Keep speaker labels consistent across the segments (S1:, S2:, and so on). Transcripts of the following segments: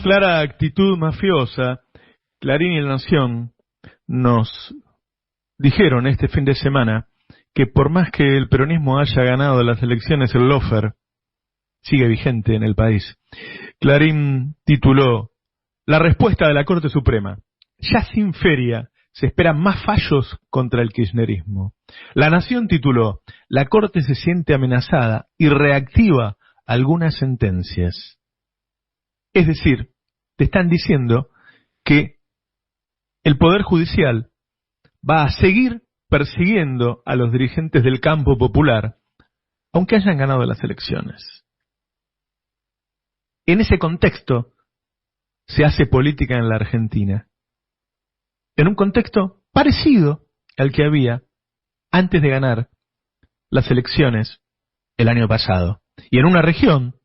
S1: clara actitud mafiosa, Clarín y La Nación nos dijeron este fin de semana que por más que el peronismo haya ganado las elecciones, el lawfare sigue vigente en el país. Clarín tituló: La respuesta de la Corte Suprema. Ya sin feria se esperan más fallos contra el kirchnerismo. La Nación tituló: La Corte se siente amenazada y reactiva algunas sentencias. Es decir, te están diciendo que el Poder Judicial va a seguir persiguiendo a los dirigentes del campo popular, aunque hayan ganado las elecciones. En ese contexto se hace política en la Argentina, en un contexto parecido al que había antes de ganar las elecciones el año pasado, y en una región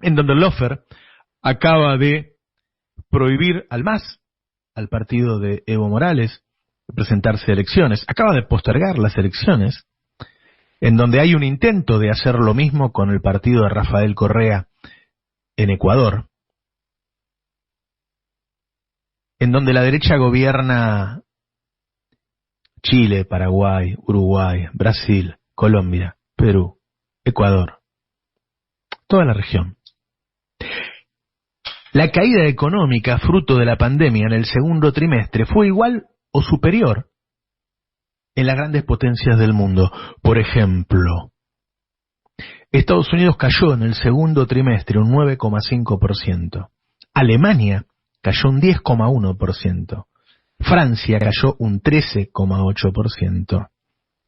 S1: en donde el lawfare acaba de prohibir al MAS, al partido de Evo Morales, de presentarse a elecciones, acaba de postergar las elecciones, en donde hay un intento de hacer lo mismo con el partido de Rafael Correa en Ecuador, en donde la derecha gobierna Chile, Paraguay, Uruguay, Brasil, Colombia, Perú, Ecuador, toda la región. La caída económica fruto de la pandemia en el segundo trimestre fue igual o superior en las grandes potencias del mundo. Por ejemplo, Estados Unidos cayó en el segundo trimestre un 9,5%. Alemania cayó un 10,1%. Francia cayó un 13,8%.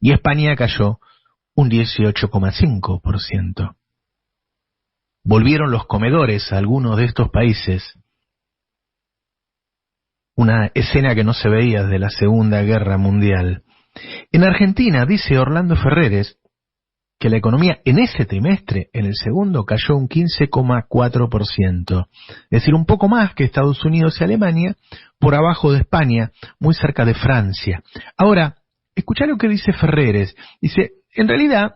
S1: Y España cayó un 18,5%. Volvieron los comedores a algunos de estos países. Una escena que no se veía desde la Segunda Guerra Mundial. En Argentina, dice Orlando Ferreres, que la economía en ese trimestre, en el segundo, cayó un 15,4%. Es decir, un poco más que Estados Unidos y Alemania, por abajo de España, muy cerca de Francia. Ahora, escuchá lo que dice Ferreres. Dice, en realidad,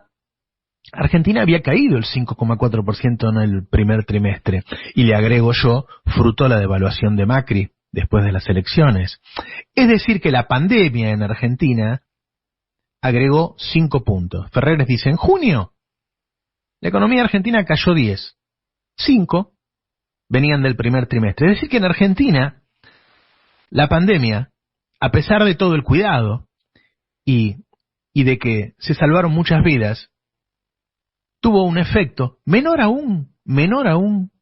S1: Argentina había caído el 5,4% en el primer trimestre. Y le agrego yo, fruto de la devaluación de Macri después de las elecciones. Es decir, que la pandemia en Argentina agregó 5 puntos. Ferreres dice, en junio, la economía argentina cayó 10. 5 venían del primer trimestre. Es decir, que en Argentina, la pandemia, a pesar de todo el cuidado y de que se salvaron muchas vidas, tuvo un efecto menor aún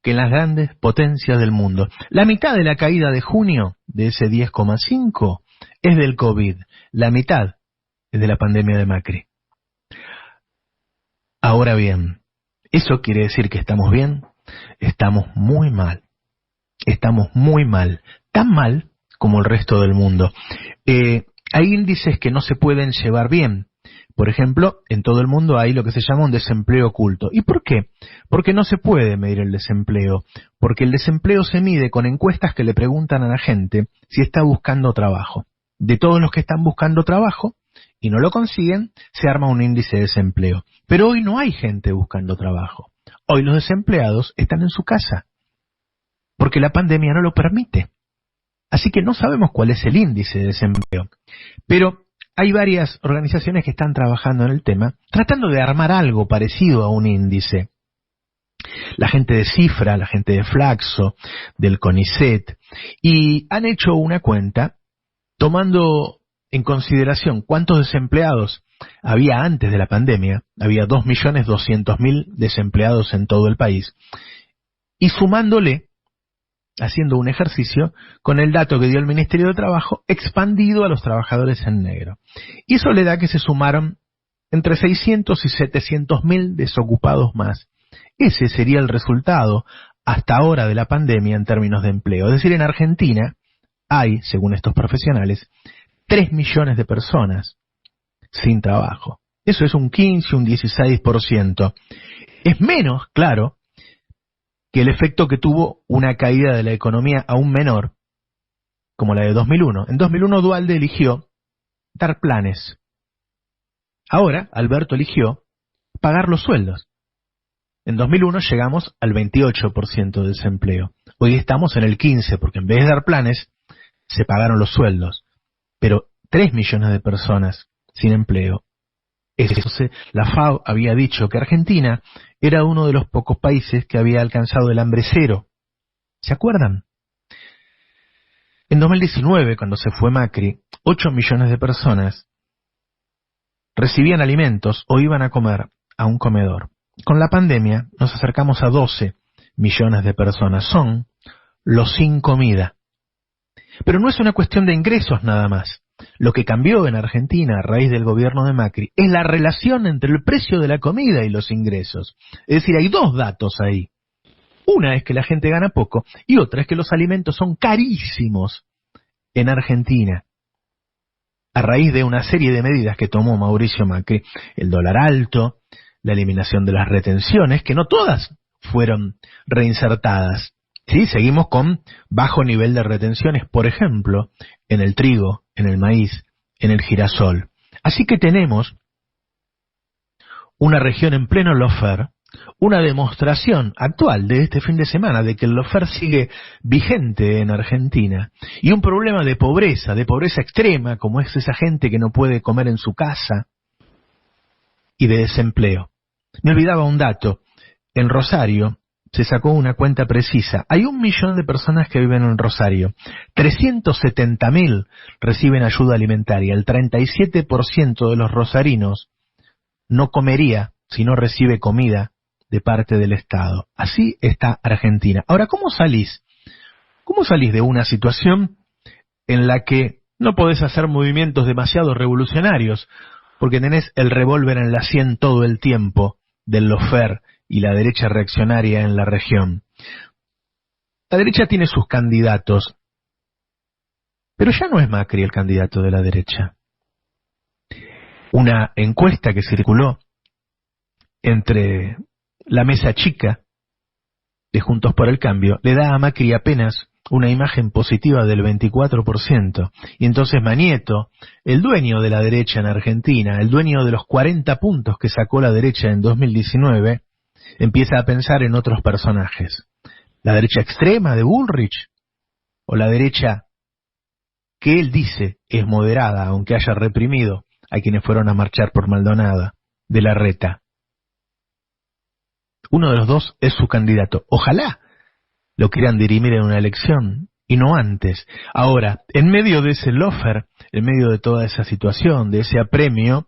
S1: que en las grandes potencias del mundo. La mitad de la caída de junio, de ese 10,5, es del COVID. La mitad es de la pandemia de Macri. Ahora bien, ¿eso quiere decir que estamos bien? Estamos muy mal. Estamos muy mal. Tan mal como el resto del mundo. Hay índices que no se pueden llevar bien. Por ejemplo, en todo el mundo hay lo que se llama un desempleo oculto. ¿Y por qué? Porque no se puede medir el desempleo. Porque el desempleo se mide con encuestas que le preguntan a la gente si está buscando trabajo. De todos los que están buscando trabajo y no lo consiguen, se arma un índice de desempleo. Pero hoy no hay gente buscando trabajo. Hoy los desempleados están en su casa. Porque la pandemia no lo permite. Así que no sabemos cuál es el índice de desempleo. Pero hay varias organizaciones que están trabajando en el tema, tratando de armar algo parecido a un índice. La gente de Cifra, la gente de Flaxo, del CONICET, y han hecho una cuenta tomando en consideración cuántos desempleados había antes de la pandemia. Había 2.200.000 desempleados en todo el país, y sumándole, haciendo un ejercicio con el dato que dio el Ministerio de Trabajo expandido a los trabajadores en negro. Y eso le da que se sumaron entre 600 y 700.000 desocupados más. Ese sería el resultado hasta ahora de la pandemia en términos de empleo. Es decir, en Argentina hay, según estos profesionales, 3 millones de personas sin trabajo. Eso es un 15, un 16%. Es menos, claro, que el efecto que tuvo una caída de la economía aún menor, como la de 2001. En 2001 Duhalde eligió dar planes. Ahora Alberto eligió pagar los sueldos. En 2001 llegamos al 28% de desempleo. Hoy estamos en el 15, porque en vez de dar planes, se pagaron los sueldos. Pero 3 millones de personas sin empleo. La FAO había dicho que Argentina era uno de los pocos países que había alcanzado el hambre cero. ¿Se acuerdan? En 2019, cuando se fue Macri, 8 millones de personas recibían alimentos o iban a comer a un comedor. Con la pandemia nos acercamos a 12 millones de personas. Son los sin comida. Pero no es una cuestión de ingresos nada más. Lo que cambió en Argentina a raíz del gobierno de Macri es la relación entre el precio de la comida y los ingresos. Es decir, hay dos datos ahí. Una es que la gente gana poco y otra es que los alimentos son carísimos en Argentina. A raíz de una serie de medidas que tomó Mauricio Macri, el dólar alto, la eliminación de las retenciones, que no todas fueron reinsertadas. Sí, seguimos con bajo nivel de retenciones, por ejemplo, en el trigo, en el maíz, en el girasol. Así que tenemos una región en pleno lawfare, una demostración actual de este fin de semana de que el lawfare sigue vigente en Argentina, y un problema de pobreza extrema, como es esa gente que no puede comer en su casa, y de desempleo. Me olvidaba un dato. En Rosario se sacó una cuenta precisa. Hay 1 millón de personas que viven en Rosario. 370.000 reciben ayuda alimentaria. El 37% de los rosarinos no comería si no recibe comida de parte del Estado. Así está Argentina. Ahora, ¿cómo salís? ¿Cómo salís de una situación en la que no podés hacer movimientos demasiado revolucionarios porque tenés el revólver en la sien todo el tiempo del lawfare y la derecha reaccionaria en la región? La derecha tiene sus candidatos, pero ya no es Macri el candidato de la derecha. Una encuesta que circuló entre la mesa chica de Juntos por el Cambio le da a Macri apenas una imagen positiva del 24%. Y entonces Manieto, el dueño de la derecha en Argentina, el dueño de los 40 puntos que sacó la derecha en 2019, empieza a pensar en otros personajes. ¿La derecha extrema de Bullrich? ¿O la derecha que él dice es moderada, aunque haya reprimido a quienes fueron a marchar por Maldonado, de Larreta? Uno de los dos es su candidato. Ojalá lo quieran dirimir en una elección y no antes. Ahora, en medio de ese lawfare, en medio de toda esa situación, de ese apremio,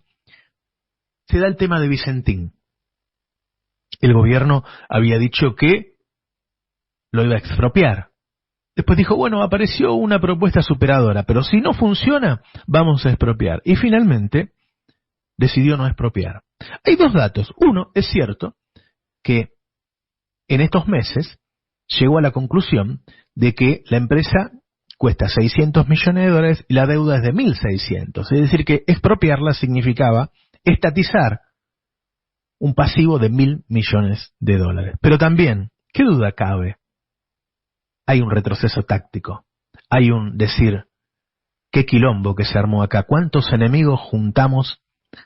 S1: se da el tema de Vicentín. El gobierno había dicho que lo iba a expropiar. Después dijo, bueno, apareció una propuesta superadora, pero si no funciona, vamos a expropiar. Y finalmente decidió no expropiar. Hay dos datos. Uno, es cierto que en estos meses llegó a la conclusión de que la empresa cuesta $600 millones y la deuda es de 1.600. Es decir, que expropiarla significaba estatizar un pasivo de 1.000 millones de dólares. Pero también, ¿qué duda cabe? Hay un retroceso táctico. Hay un decir, qué quilombo que se armó acá. ¿Cuántos enemigos juntamos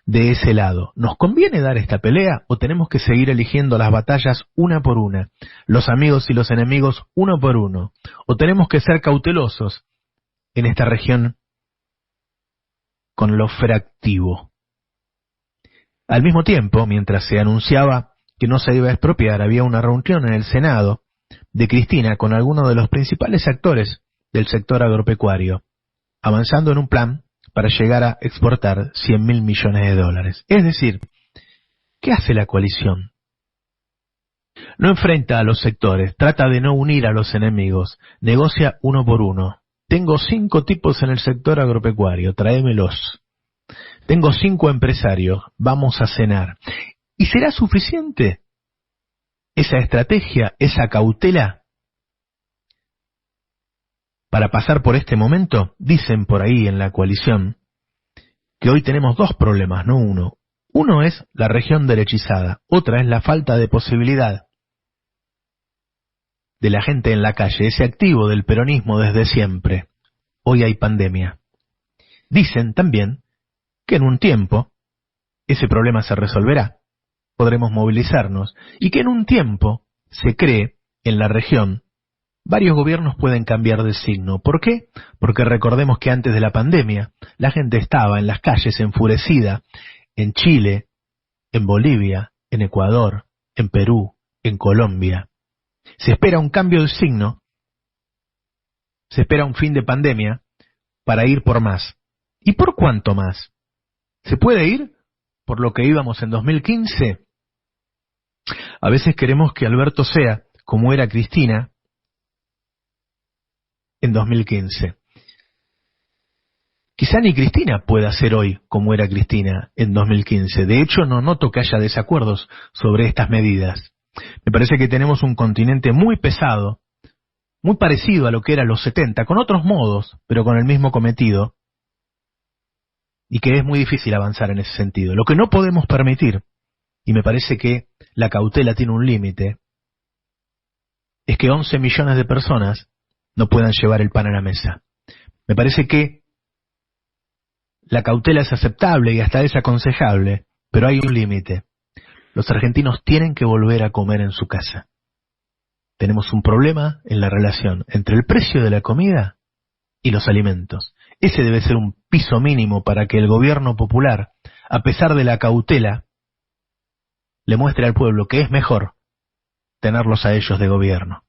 S1: de ese lado? ¿Nos conviene dar esta pelea o tenemos que seguir eligiendo las batallas una por una? Los amigos y los enemigos uno por uno. ¿O tenemos que ser cautelosos en esta región con lo fractivo? Al mismo tiempo, mientras se anunciaba que no se iba a expropiar, había una reunión en el Senado de Cristina con algunos de los principales actores del sector agropecuario, avanzando en un plan para llegar a exportar 100.000 millones de dólares. Es decir, ¿qué hace la coalición? No enfrenta a los sectores, trata de no unir a los enemigos, negocia uno por uno. Tengo 5 tipos en el sector agropecuario, tráemelos. Tengo 5 empresarios, vamos a cenar. ¿Y será suficiente esa estrategia, esa cautela para pasar por este momento? Dicen por ahí en la coalición que hoy tenemos 2 problemas, no uno. Uno es la región derechizada, otra es la falta de posibilidad de la gente en la calle, ese activo del peronismo desde siempre. Hoy hay pandemia. Dicen también que en un tiempo ese problema se resolverá, podremos movilizarnos, y que en un tiempo se cree en la región varios gobiernos pueden cambiar de signo. ¿Por qué? Porque recordemos que antes de la pandemia, la gente estaba en las calles enfurecida, en Chile, en Bolivia, en Ecuador, en Perú, en Colombia. Se espera un cambio de signo, se espera un fin de pandemia para ir por más. ¿Y por cuánto más? ¿Se puede ir por lo que íbamos en 2015? A veces queremos que Alberto sea como era Cristina en 2015. Quizá ni Cristina pueda ser hoy como era Cristina en 2015. De hecho, no noto que haya desacuerdos sobre estas medidas. Me parece que tenemos un continente muy pesado, muy parecido a lo que era los 70, con otros modos, pero con el mismo cometido, y que es muy difícil avanzar en ese sentido. Lo que no podemos permitir, y me parece que la cautela tiene un límite, es que 11 millones de personas no puedan llevar el pan a la mesa. Me parece que la cautela es aceptable y hasta es aconsejable, pero hay un límite. Los argentinos tienen que volver a comer en su casa. Tenemos un problema en la relación entre el precio de la comida y los alimentos. Ese debe ser un piso mínimo para que el gobierno popular, a pesar de la cautela, le muestre al pueblo que es mejor tenerlos a ellos de gobierno.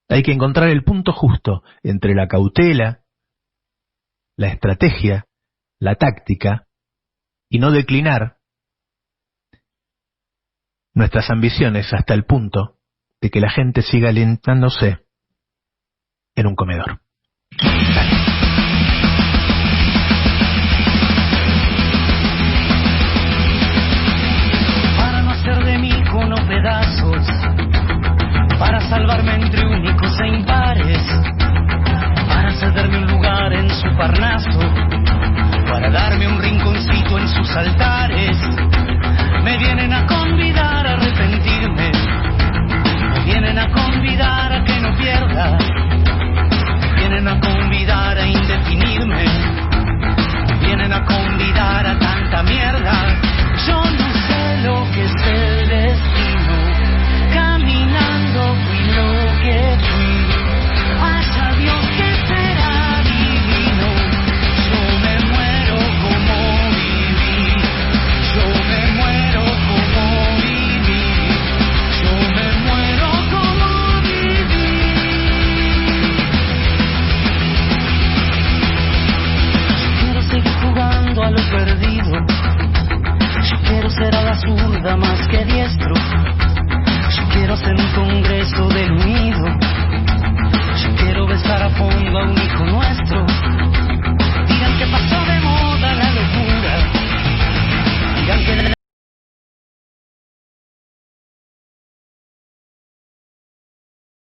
S1: Hay que encontrar el punto justo entre la cautela, la estrategia, la táctica, y no declinar nuestras ambiciones hasta el punto de que la gente siga alentándose en un comedor.
S2: Para no hacer de mí cono pedazos, para salvarme entre únicos e impares, para cederme un lugar en su parnaso, para darme un rinconcito en sus altares, me vienen a convidar a arrepentirme, me vienen a convidar a que no pierda, me vienen a convidar a indefinirme, me vienen a convidar a tanta mierda. Yo no sé lo que es el destino, caminando fui lo que fui, haya Dios que será divino. Yo me muero como viví, yo me muero como viví, yo me muero como viví. Yo quiero seguir jugando a lo perdido, yo quiero ser a la zurda más que diestro, yo quiero hacer un congreso del unido, yo quiero besar a fondo a un hijo nuestro,